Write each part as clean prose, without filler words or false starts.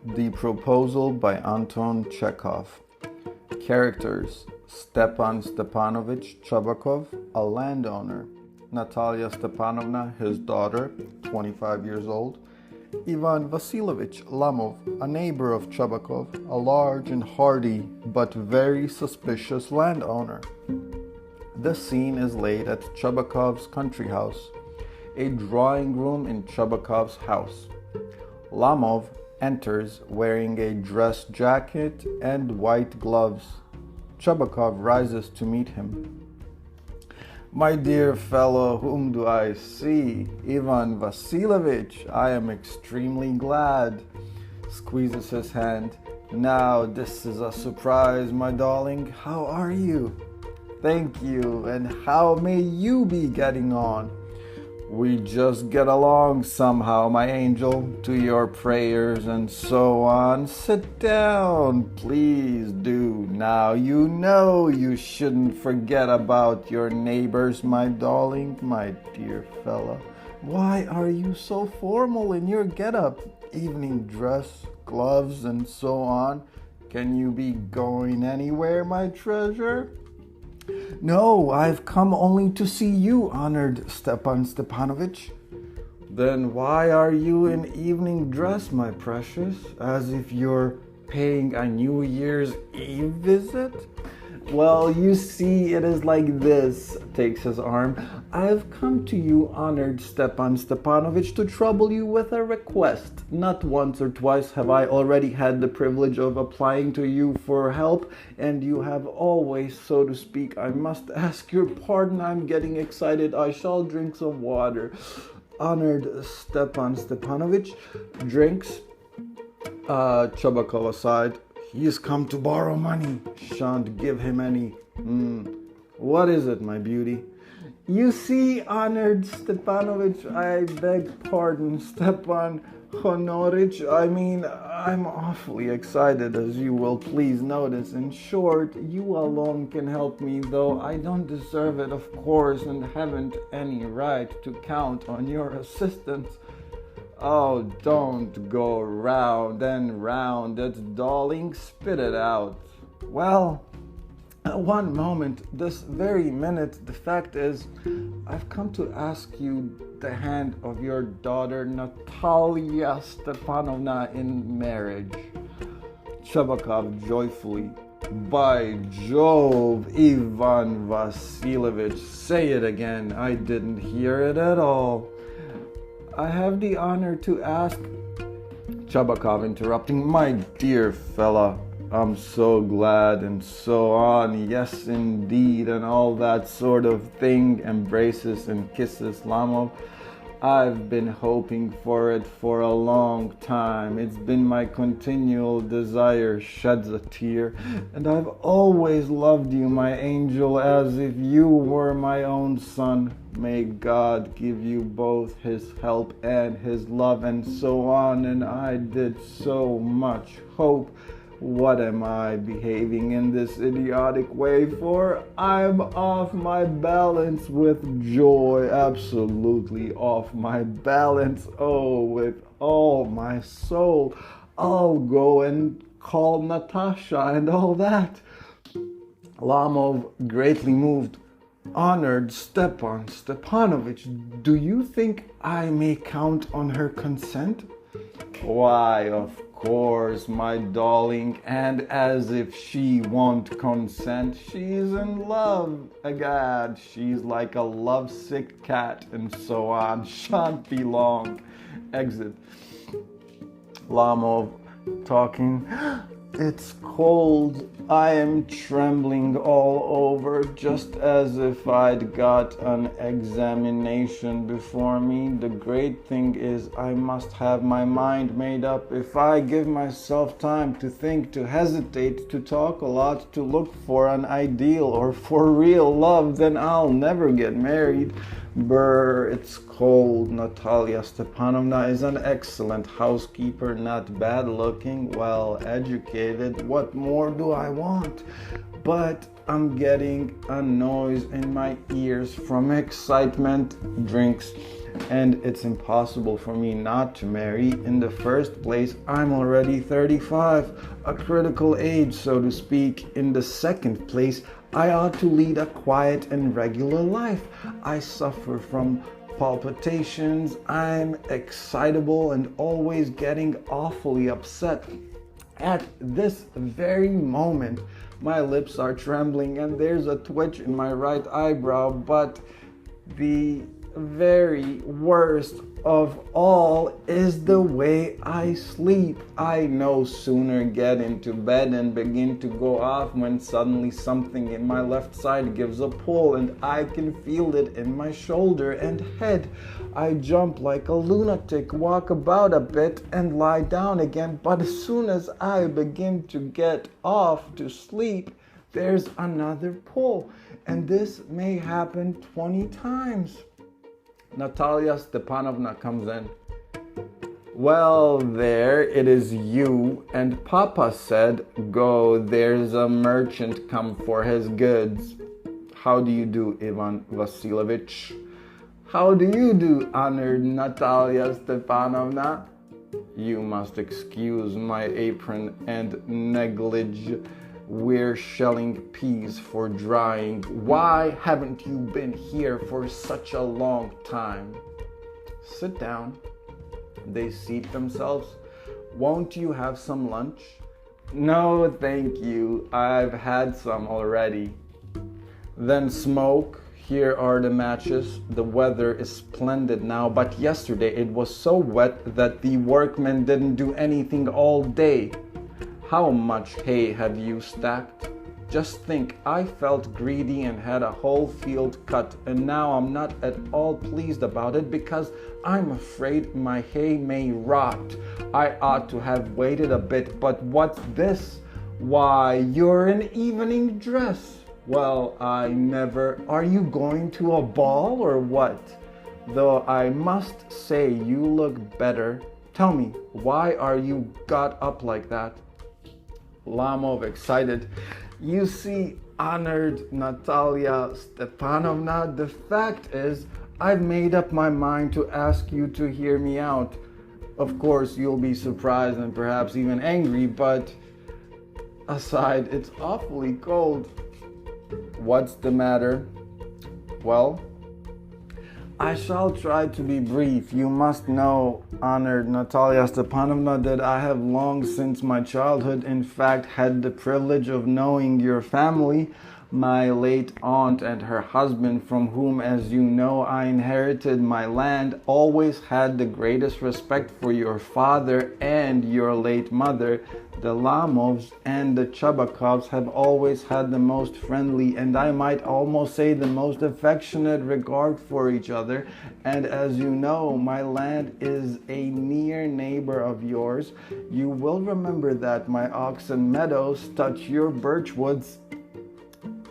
The Proposal by Anton Chekhov. Characters: Stepan Stepanovich Chabakov, a landowner; Natalya Stepanovna, his daughter, 25 years old; Ivan Vasilovich Lomov, a neighbor of Chabakov, a large and hardy but very suspicious landowner. The scene is laid at Chabakov's country house, a drawing room in Chabakov's house. Lomov enters wearing a dress jacket and white gloves. Chabakov rises to meet him. "My dear fellow, whom do I see? Ivan Vasilovich, I am extremely glad." Squeezes his hand. "Now this is a surprise, my darling. How are you?" "Thank you, and how may you be getting on?" "We just get along somehow, my angel, to your prayers and so on. Sit down, please do. Now you know you shouldn't forget about your neighbors, my darling, my dear fella. Why are you so formal in your get-up? Evening dress, gloves, and so on. Can you be going anywhere, my treasure?" "No, I've come only to see you, honored Stepan Stepanovich." "Then why are you in evening dress, my precious, as if you're paying a New Year's Eve visit?" "Well, you see, it is like this," takes his arm. "I've come to you, honored Stepan Stepanovich, to trouble you with a request. Not once or twice have I already had the privilege of applying to you for help, and you have always, so to speak, I must ask your pardon, I'm getting excited. I shall drink some water." Honored Stepan Stepanovich drinks. Chabakov aside. "He's come to borrow money. Shan't give him any." "What is it, my beauty?" "You see, honored Stepanovich, I beg pardon, Stepan Honorich, I'm awfully excited, as you will please notice. In short, you alone can help me, though I don't deserve it, of course, and haven't any right to count on your assistance." "Oh, don't go round and round it, darling. Spit it out." "Well, one moment, this very minute. The fact is, I've come to ask you the hand of your daughter Natalya Stepanovna in marriage." Chabakov joyfully. "By Jove, Ivan Vasilovich, say it again. I didn't hear it at all." "I have the honor to ask..." Chabakov interrupting. "My dear fella, I'm so glad," and so on. "Yes, indeed," and all that sort of thing. Embraces and kisses Lomov. "I've been hoping for it for a long time. It's been my continual desire." Sheds a tear. "And I've always loved you, my angel, as if you were my own son. May God give you both his help and his love," and so on. And I did so much hope. What am I behaving in this idiotic way for? I'm off my balance with joy, absolutely off my balance. Oh, with all my soul, I'll go and call Natasha and all that." Lomov, greatly moved. "Honored Stepan Stepanovich, do you think I may count on her consent?" "Why, of course, my darling, and as if she won't consent. She's in love. Egad, she's like a lovesick cat," and so on. "Shan't be long." Exit. Lomov talking. "It's cold. I am trembling all over, just as if I'd got an examination before me. The great thing is I must have my mind made up. If I give myself time to think, to hesitate, to talk a lot, to look for an ideal or for real love, then I'll never get married. Brr, it's cold. Natalya Stepanovna is an excellent housekeeper, not bad looking, well educated. What more do I want? But I'm getting a noise in my ears from excitement." Drinks. and it's impossible for me not to marry. In the first place, I'm already 35, a critical age, so to speak. In the second place, I ought to lead a quiet and regular life. I suffer from palpitations, I'm excitable and always getting awfully upset. At this very moment, my lips are trembling and there's a twitch in my right eyebrow, but the very worst of all is the way I sleep. I no sooner get into bed and begin to go off when suddenly something in my left side gives a pull and I can feel it in my shoulder and head. I jump like a lunatic, walk about a bit and lie down again, but as soon as I begin to get off to sleep, there's another pull, and this may happen 20 times. Natalya Stepanovna comes in. Well, there, it is you, and Papa said, go, there's a merchant come for his goods. How do you do, Ivan Vasilovich? How do you do, honored Natalya Stepanovna? You must excuse my apron and negligee. We're shelling peas for drying. Why haven't you been here for such a long time? Sit down. They seat themselves. Won't you have some lunch? No, thank you. I've had some already. Then smoke. Here are the matches. The weather is splendid now, but yesterday it was so wet that the workmen didn't do anything all day. How much hay have you stacked? Just think, I felt greedy and had a whole field cut, and now I'm not at all pleased about it because I'm afraid my hay may rot. I ought to have waited a bit, but what's this? Why, you're in evening dress. Well, I never... Are you going to a ball or what? Though I must say you look better. Tell me, why are you got up like that? Lomov, excited. You see, honored Natalya Stepanovna, the fact is, I've made up my mind to ask you to hear me out. Of course, you'll be surprised and perhaps even angry, but aside, it's awfully cold. What's the matter? Well, I shall try to be brief. You must know, honored Natalya Stepanovna, that I have long since my childhood, in fact, had the privilege of knowing your family. My late aunt and her husband, from whom, as you know, I inherited my land, always had the greatest respect for your father and your late mother. The Lomovs and the Chebakovs have always had the most friendly, and I might almost say the most affectionate regard for each other. And as you know, my land is a near neighbor of yours. You will remember that my oxen meadows touch your birch woods.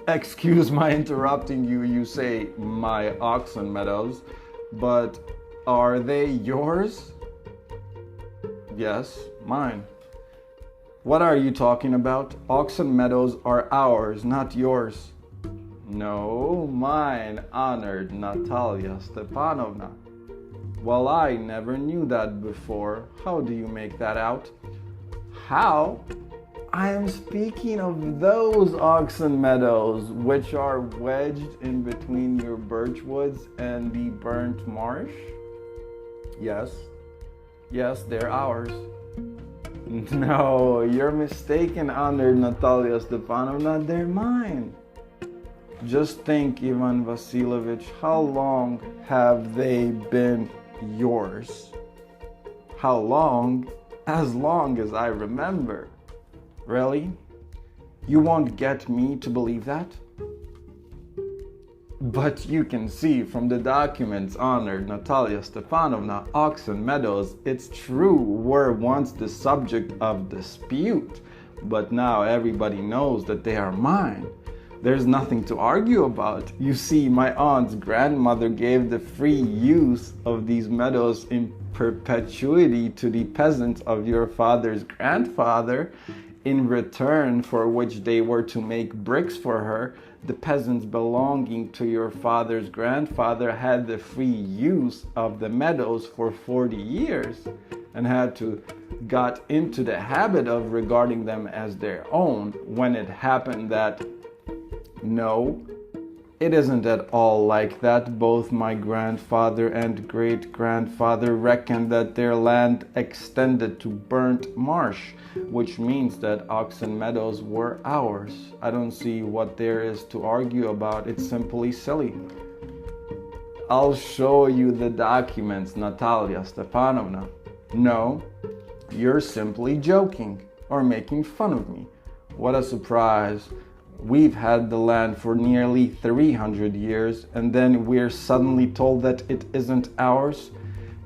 Excuse my interrupting you, you say my oxen meadows, but are they yours? Yes, mine. What are you talking about? Oxen meadows are ours, not yours. No, mine, honored Natalya Stepanovna. Well, I never knew that before. How do you make that out? How? I am speaking of those oxen meadows which are wedged in between your birch woods and the burnt marsh. Yes, they're ours. No, you're mistaken, honored Natalya Stepanovna, they're mine. Just think, Ivan Vasilovich, how long have they been yours? How long? As long as I remember. Really? You won't get me to believe that? But you can see from the documents, honored Natalya Stepanovna, oxen meadows, it's true, were once the subject of dispute, but now everybody knows that they are mine. There's nothing to argue about. You see, my aunt's grandmother gave the free use of these meadows in perpetuity to the peasants of your father's grandfather. In return for which they were to make bricks for her, the peasants belonging to your father's grandfather had the free use of the meadows for 40 years and had to got into the habit of regarding them as their own when it happened that no, it isn't at all like that. Both my grandfather and great-grandfather reckoned that their land extended to burnt marsh, which means that oxen meadows were ours. I don't see what there is to argue about. It's simply silly. I'll show you the documents, Natalya Stepanovna. No, you're simply joking or making fun of me. What a surprise. We've had the land for nearly 300 years, and then we're suddenly told that it isn't ours.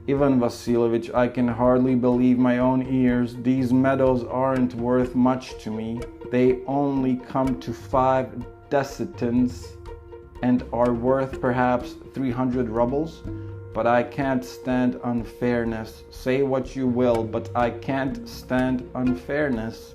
Ivan Vasilovich, I can hardly believe my own ears. These meadows aren't worth much to me. They only come to 5 dесятins and are worth perhaps 300 rubles. But I can't stand unfairness. Say what you will, but I can't stand unfairness.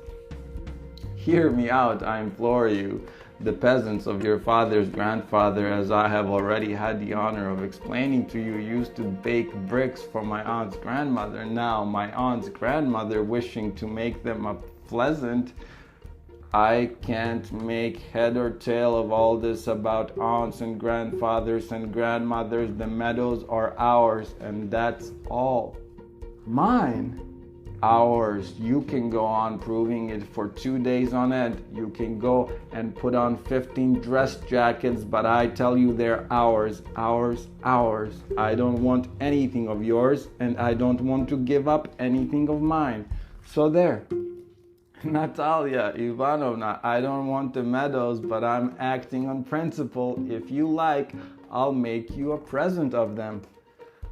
Hear me out, I implore you. The peasants of your father's grandfather, as I have already had the honor of explaining to you, used to bake bricks for my aunt's grandmother. Now, my aunt's grandmother, wishing to make them a pleasant, I can't make head or tail of all this about aunts and grandfathers and grandmothers. The meadows are ours, and that's all. Mine? Ours. You can go on proving it for 2 days on end. You can go and put on 15 dress jackets, but I tell you they're ours, ours, ours. I don't want anything of yours, and I don't want to give up anything of mine. So there. Natalya Ivanovna, I don't want the meadows, but I'm acting on principle. If you like, I'll make you a present of them.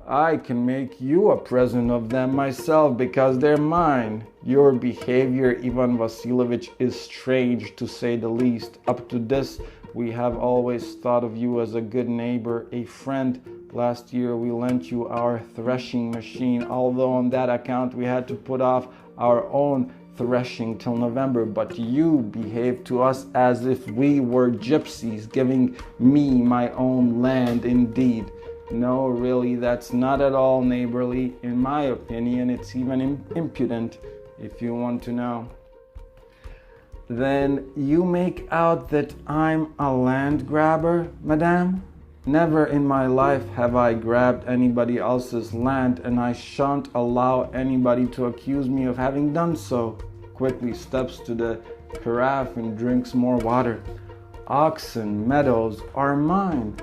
I can make you a present of them myself because they're mine. Your behavior, Ivan Vasilovich, is strange to say the least. Up to this, we have always thought of you as a good neighbor, a friend. Last year we lent you our threshing machine, although on that account we had to put off our own threshing till November, but you behaved to us as if we were gypsies, giving me my own land indeed. No, really, that's not at all neighborly. In my opinion, it's even impudent, if you want to know. Then you make out that I'm a land grabber, madame? Never in my life have I grabbed anybody else's land, and I shan't allow anybody to accuse me of having done so. Quickly steps to the carafe and drinks more water. Oxen meadows are mine.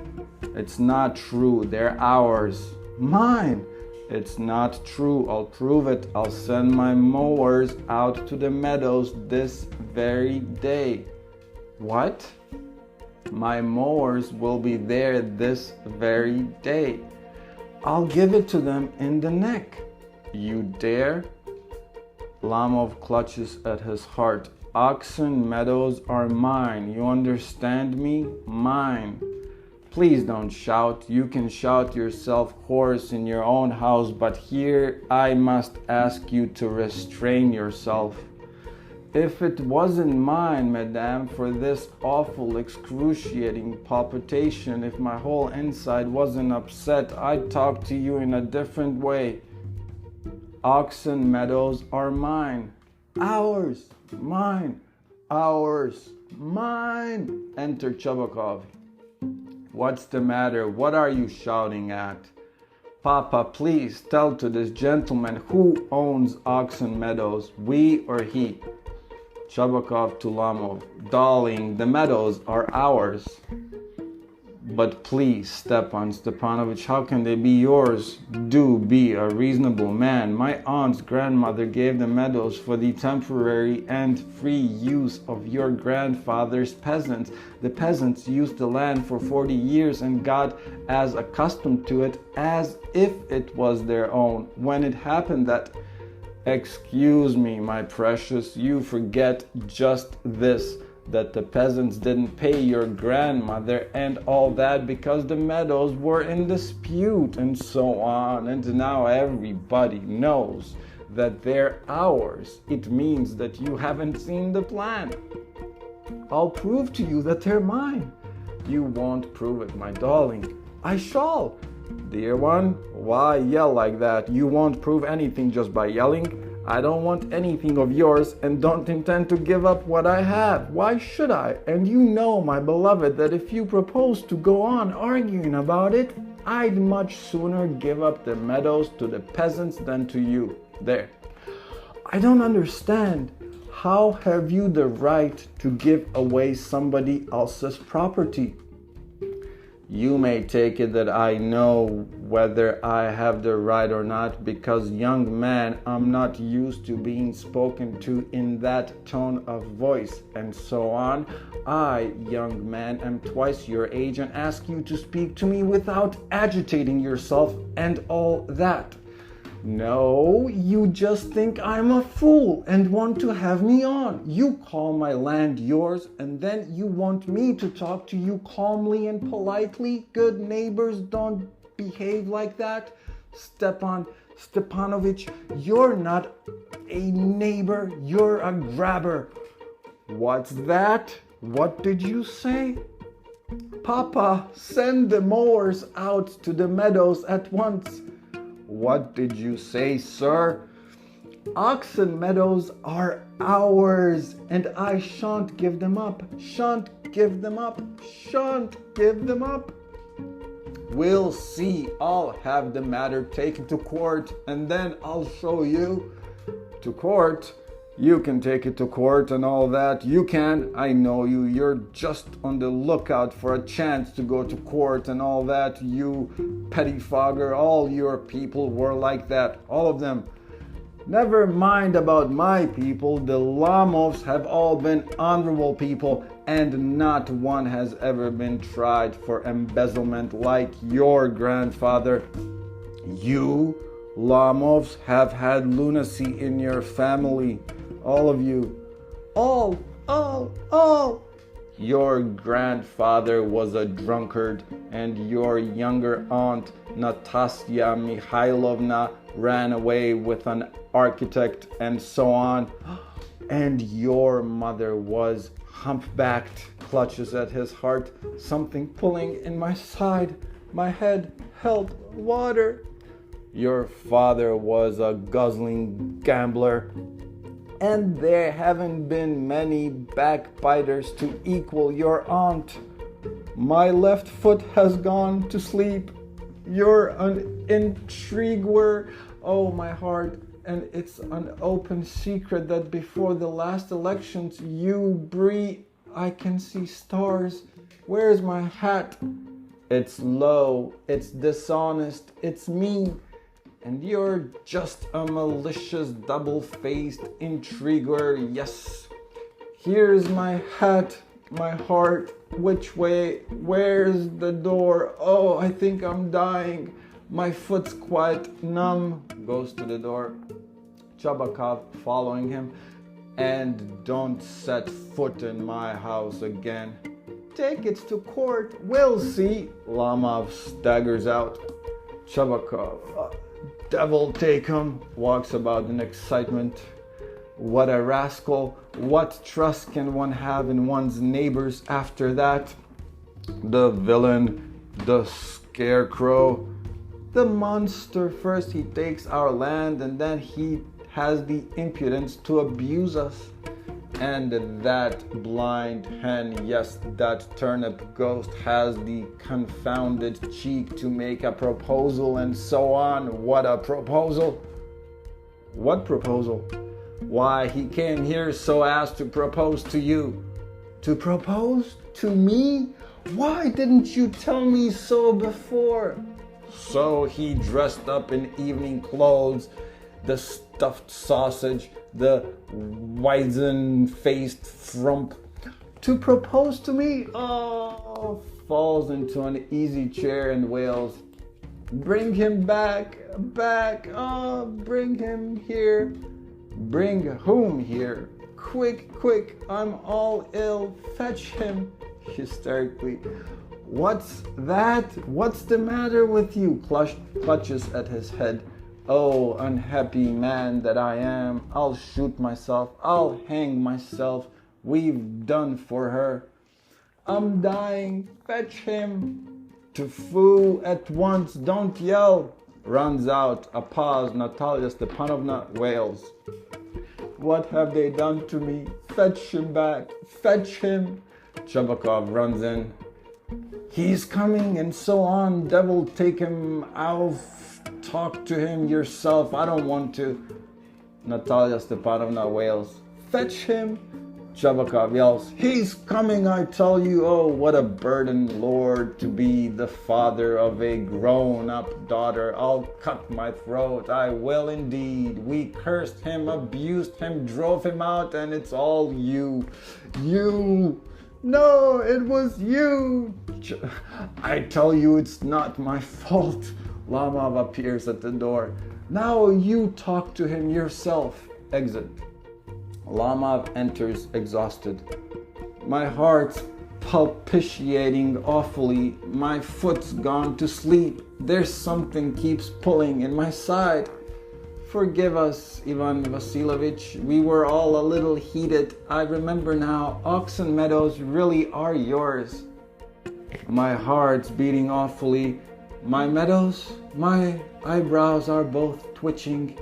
It's not true. They're ours. Mine. It's not true. I'll prove it. I'll send my mowers out to the meadows this very day. What? My mowers will be there this very day. I'll give it to them in the neck. You dare? Lomov clutches at his heart. Oxen meadows are mine. You understand me? Mine. Please don't shout. You can shout yourself hoarse in your own house, but here I must ask you to restrain yourself. If it wasn't mine, madame, for this awful, excruciating palpitation, if my whole inside wasn't upset, I'd talk to you in a different way. Oxen meadows are mine. Ours. Mine. Ours. Mine. Enter Chekhov. What's the matter? What are you shouting at? Papa, please tell to this gentleman who owns Oxen Meadows, we or he. Chekhov to Lomov. Darling, the meadows are ours. But please, Stepan Stepanovich, how can they be yours? Do be a reasonable man. My aunt's grandmother gave the meadows for the temporary and free use of your grandfather's peasants. The peasants used the land for 40 years and got as accustomed to it as if it was their own. When it happened that... Excuse me, my precious, you forget just this, that the peasants didn't pay your grandmother and all that because the meadows were in dispute and so on. And now everybody knows that they're ours, it means that you haven't seen the plan. I'll prove to you that they're mine. You won't prove it, my darling. I shall. Dear one, why yell like that? You won't prove anything just by yelling. I don't want anything of yours and don't intend to give up what I have. Why should I? And you know, my beloved, that if you propose to go on arguing about it, I'd much sooner give up the meadows to the peasants than to you. There. I don't understand. How have you the right to give away somebody else's property? You may take it that I know whether I have the right or not, because, young man, I'm not used to being spoken to in that tone of voice, and so on. I, young man, am twice your age and ask you to speak to me without agitating yourself and all that. No, you just think I'm a fool and want to have me on. You call my land yours, and then you want me to talk to you calmly and politely. Good neighbors don't behave like that. Stepan Stepanovich, you're not a neighbor, you're a grabber. What's that? What did you say? Papa, send the mowers out to the meadows at once. What did you say, sir? Oxen meadows are ours, and I shan't give them up. Shan't give them up. Shan't give them up. We'll see. I'll have the matter taken to court, and then I'll show you. To court? You can take it to court and all that. You can. I know you. You're just on the lookout for a chance to go to court and all that. You pettifogger. All your people were like that. All of them. Never mind about my people. The Lomovs have all been honorable people, and not one has ever been tried for embezzlement like your grandfather. You Lomovs have had lunacy in your family. All of you. All. Your grandfather was a drunkard, and your younger aunt, Natasya Mikhailovna, ran away with an architect, and so on. And your mother was humpbacked, clutches at his heart, something pulling in my side. My head held water. Your father was a guzzling gambler. And there haven't been many backbiters to equal your aunt. My left foot has gone to sleep. You're an intriguer. Oh, my heart. And it's an open secret that before the last elections, I can see stars. Where's my hat? It's low. It's dishonest. It's mean. And you're just a malicious, double-faced intriguer, yes. Here's my hat, my heart. Which way? Where's the door? Oh, I think I'm dying. My foot's quite numb. Goes to the door. Chabakov following him. And don't set foot in my house again. Take it to court. We'll see. Lomov staggers out. Chabakov... devil take him, walks about in excitement. What a rascal. What trust can one have in one's neighbors after that? The villain, the scarecrow, the monster. First he takes our land, and then he has the impudence to abuse us. And that blind hen, yes, that turnip ghost, has the confounded cheek to make a proposal, and so on. What a proposal! What proposal? Why, he came here so as to propose to you. To propose? To me? Why didn't you tell me so before? So he dressed up in evening clothes, the stuffed sausage, the wizen-faced frump, to propose to me? Oh, falls into an easy chair and wails, bring him back, oh, bring him here. Bring whom here? Quick, I'm all ill, fetch him, hysterically. What's that? What's the matter with you? Clutches at his head. Oh, unhappy man that I am, I'll shoot myself, I'll hang myself, we've done for her. I'm dying, fetch him. To foo at once, don't yell. Runs out, a pause, Natalya Stepanovna wails. What have they done to me? Fetch him back, fetch him. Chekhov runs in. He's coming and so on, devil take him out. Talk to him yourself, I don't want to. Natalya Stepanovna wails. Fetch him. Chekhov yells, he's coming, I tell you. Oh, what a burden, Lord, to be the father of a grown-up daughter. I'll cut my throat, I will indeed. We cursed him, abused him, drove him out, and it's all you. You. No, it was you. I tell you, it's not my fault. Lomov appears at the door. Now you talk to him yourself. Exit. Lomov enters exhausted. My heart's palpitating awfully. My foot's gone to sleep. There's something keeps pulling in my side. Forgive us, Ivan Vasilovich. We were all a little heated. I remember now. Oxen Meadows really are yours. My heart's beating awfully. My meadows, my eyebrows are both twitching.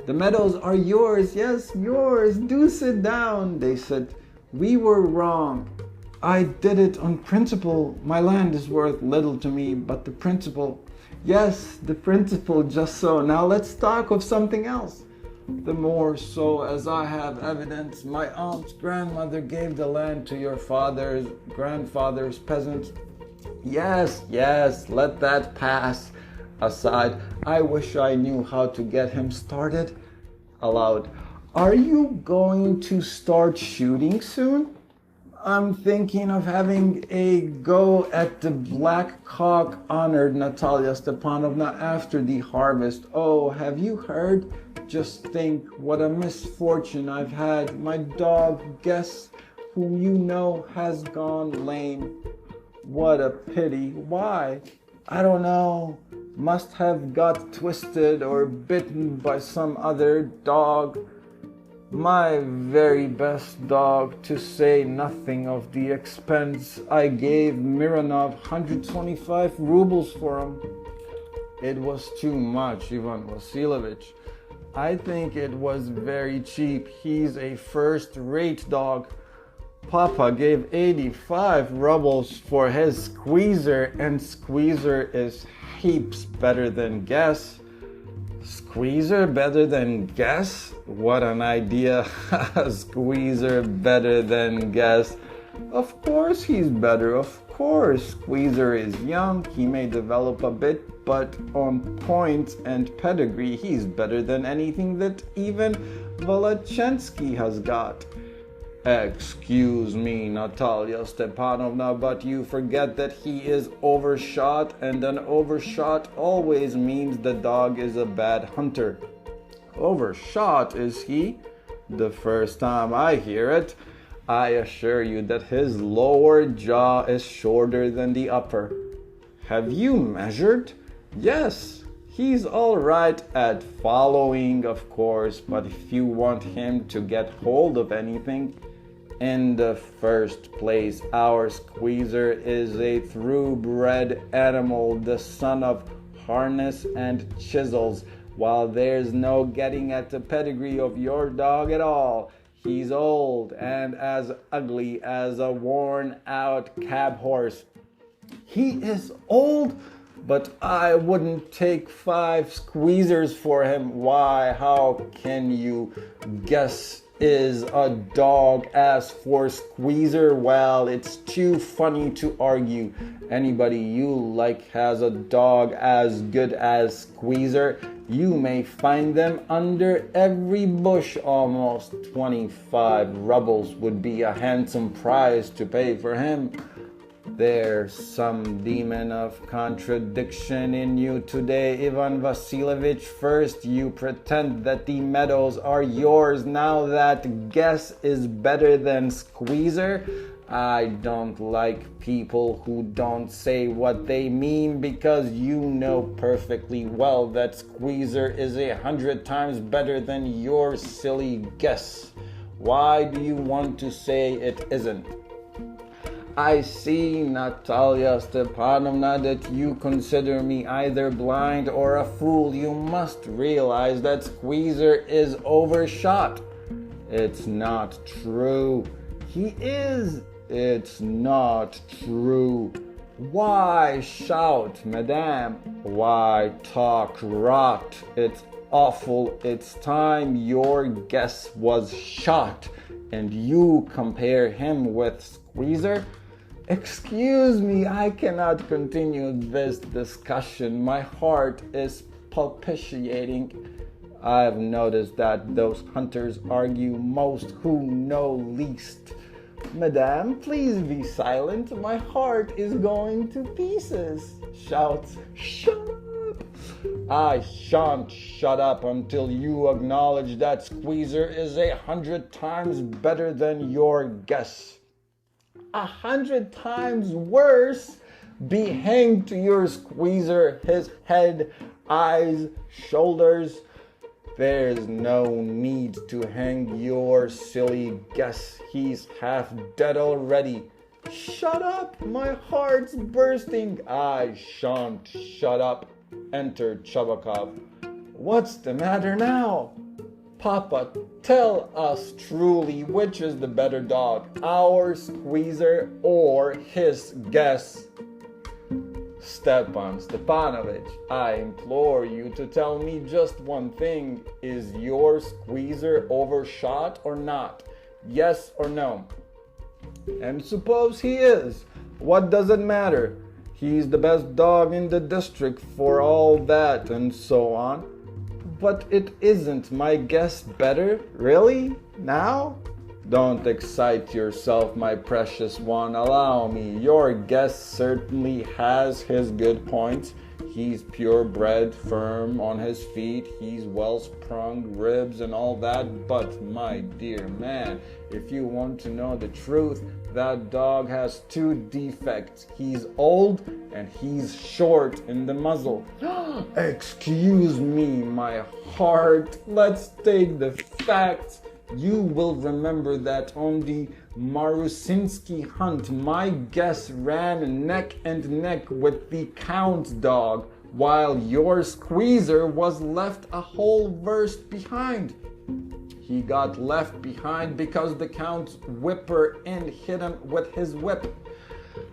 The meadows are yours, yes, yours. Do sit down, they said. We were wrong. I did it on principle. My land is worth little to me, but the principle. Yes, the principle, just so. Now let's talk of something else. The more so as I have evidence. My aunt's grandmother gave the land to your father's grandfather's peasants. Yes, let that pass. Aside, I wish I knew how to get him started. Aloud, are you going to start shooting soon? I'm thinking of having a go at the black cock, honored Natalya Stepanovna, after the harvest. Oh, have you heard? Just think what a misfortune I've had. My dog, Guess, whom you know, has gone lame. What a pity. Why? I don't know. Must have got twisted or bitten by some other dog. My very best dog, to say nothing of the expense. I gave Mironov 125 rubles for him. It was too much, Ivan Vasilovich. I think it was very cheap. He's a first-rate dog. Papa gave 85 rubles for his Squeezer, and Squeezer is heaps better than Guess. Squeezer better than Guess? What an idea. Squeezer better than Guess. Of course he's better, of course. Squeezer is young, he may develop a bit, but on points and pedigree he's better than anything that even Volachensky has got. Excuse me, Natalya Stepanovna, but you forget that he is overshot, and an overshot always means the dog is a bad hunter. Overshot, is he? The first time I hear it. I assure you that his lower jaw is shorter than the upper. Have you measured? Yes. He's all right at following, of course, but if you want him to get hold of anything, in the first place, our Squeezer is a thoroughbred animal, the son of harness and chisels, while there's no getting at the pedigree of your dog at all. He's old and as ugly as a worn-out cab horse. He is old, but I wouldn't take 5 Squeezers for him. Why, how can you guess is a dog? As for Squeezer, well, it's too funny to argue. Anybody you like has a dog as good as Squeezer. You may find them under every bush almost. 25 rubles would be a handsome price to pay for him. There's some demon of contradiction in you today, Ivan Vasilovich. First, you pretend that the meadows are yours. Now that Guess is better than Squeezer. I don't like people who don't say what they mean, because you know perfectly well that Squeezer is 100 times better than your silly guess. Why do you want to say it isn't? I see, Natalya Stepanovna, that you consider me either blind or a fool. You must realize that Squeezer is overshot. It's not true. He is. It's not true. Why shout, madame? Why talk rot? It's awful. It's time your guess was shot, and you compare him with Squeezer? Excuse me, I cannot continue this discussion. My heart is palpitating. I've noticed that those hunters argue most who know least. Madame, please be silent. My heart is going to pieces. Shouts, shut up. I shan't shut up until you acknowledge that Squeezer is 100 times better than your guess. 100 times worse? Be hanged to your Squeezer, his head, eyes, shoulders. There's no need to hang your silly guess. He's half dead already. Shut up, my heart's bursting. I shan't shut up. Enter Chekhov. What's the matter now? Papa, tell us truly, which is the better dog, our Squeezer or his guess? Stepan Stepanovich, I implore you to tell me just one thing. Is your Squeezer overshot or not? Yes or no? And suppose he is. What does it matter? He's the best dog in the district for all that, and so on. But it isn't my guess better? Really? Now? Don't excite yourself, my precious one. Allow me. Your guess certainly has his good points. He's purebred, firm on his feet. He's well-sprung, ribs and all that. But, my dear man, if you want to know the truth, that dog has 2 defects. He's old and he's short in the muzzle. Excuse me, my heart. Let's take the facts. You will remember that on the Marusinski hunt, my guess ran neck and neck with the Count's dog, while your Squeezer was left a whole verst behind. He got left behind because the Count's whipper-in hit him with his whip.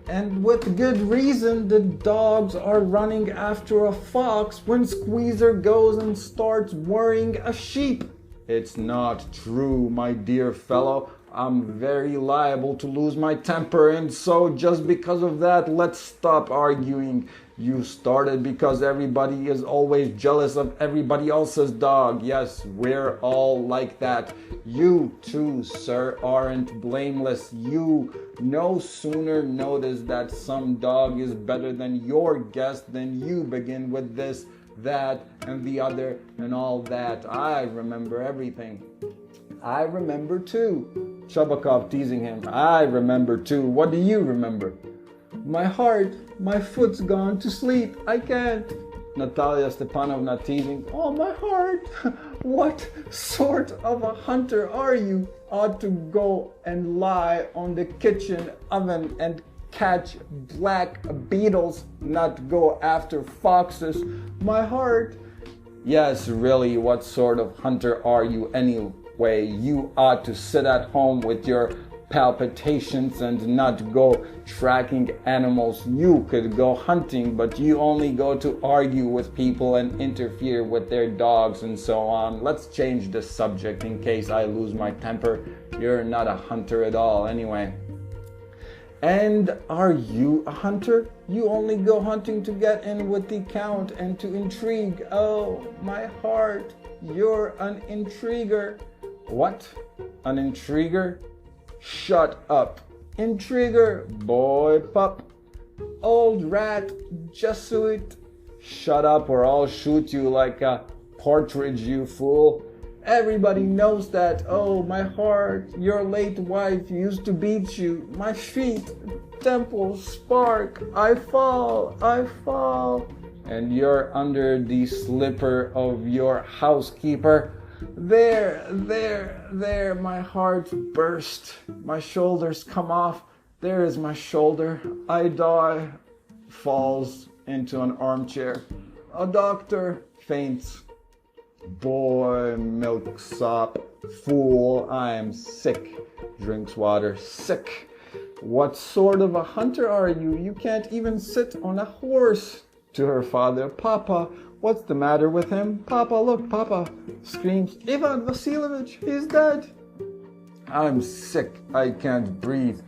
And with good reason. The dogs are running after a fox when Squeezer goes and starts worrying a sheep. It's not true, my dear fellow. I'm very liable to lose my temper, and so just because of that, let's stop arguing. You started because everybody is always jealous of everybody else's dog. Yes, we're all like that. You too, sir, aren't blameless. You no sooner notice that some dog is better than your guess than you begin with this, that, and the other, and all that. I remember everything. I remember too. Chekhov teasing him. I remember too. What do you remember? My heart. My foot's gone to sleep. I can't. Natalya Stepanovna teasing. Oh, my heart. What sort of a hunter are you? Ought to go and lie on the kitchen oven and catch black beetles, not go after foxes. My heart. Yes, really, what sort of hunter are you anyway? You ought to sit at home with your palpitations and not go tracking animals. You could go hunting, but you only go to argue with people and interfere with their dogs and so on. Let's change the subject in case I lose my temper. You're not a hunter at all anyway. And are you a hunter? You only go hunting to get in with the Count and to intrigue. Oh, my heart, you're an intriguer. What? An intriguer? Shut up. Intriguer, boy pup, old rat, Jesuit. Shut up or I'll shoot you like a partridge, you fool. Everybody knows that. Oh, my heart, your late wife used to beat you. My feet, temples spark. I fall. And you're under the slipper of your housekeeper. There, my heart burst. My shoulders come off. There is my shoulder. I die. Falls into an armchair. A doctor faints. Boy, milksop, fool, I am sick. Drinks water, sick. What sort of a hunter are you? You can't even sit on a horse. To her father, Papa, what's the matter with him? Papa, look, Papa. Screams, Ivan Vasilievich, he's dead. I'm sick, I can't breathe.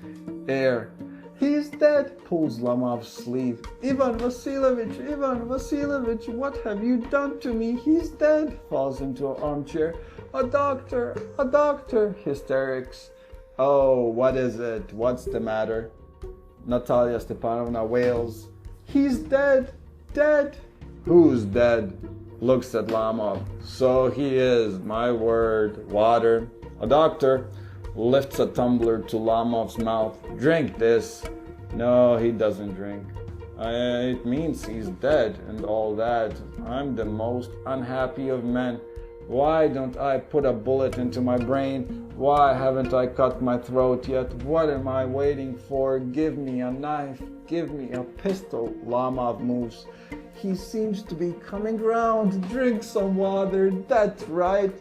Air. He's dead, pulls Lomov's sleeve. Ivan Vasilievich, what have you done to me? He's dead, falls into an armchair. A doctor, hysterics. Oh, what is it? What's the matter? Natalya Stepanovna wails. He's dead. Who's dead? Looks at Lomov. So he is, my word. Water. A doctor lifts a tumbler to Lomov's mouth. Drink this. No, he doesn't drink. It means he's dead and all that. I'm the most unhappy of men. Why don't I put a bullet into my brain? Why haven't I cut my throat yet? What am I waiting for? Give me a knife. Give me a pistol. Lomov moves. He seems to be coming round. Drink some water. That's right.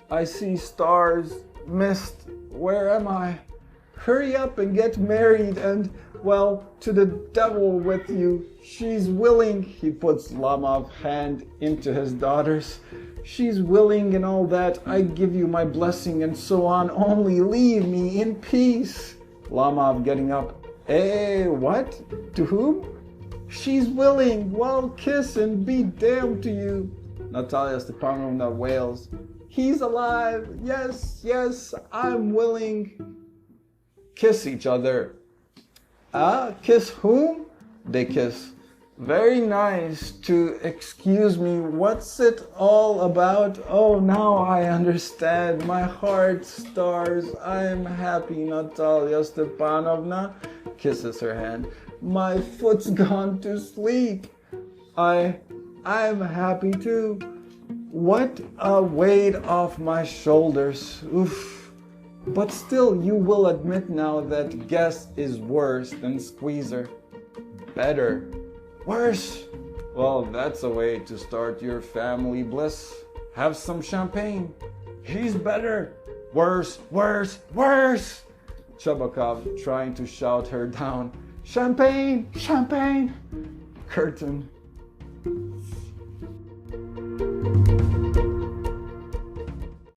I see stars. Mist. Where am I? Hurry up and get married and, well, to the devil with you. She's willing. He puts Lomov's hand into his daughter's. She's willing and all that. I give you my blessing and so on. Only leave me in peace. Lomov getting up. What? To whom? She's willing. Well, kiss and be damned to you. Natalya Stepanovna wails. He's alive. Yes, I'm willing. Kiss each other. Kiss whom? They kiss. Very nice. To excuse me, what's it all about? Oh, now I understand. My heart stars. I am happy, Natalya Stepanovna. Kisses her hand. My foot's gone to sleep. I'm happy too. What a weight off my shoulders. Oof. But still, you will admit now that guess is worse than squeezer. Better. Worse. Well, that's a way to start your family bliss. Have some champagne. He's better. Worse. Chebakov trying to shout her down. Champagne. Curtain.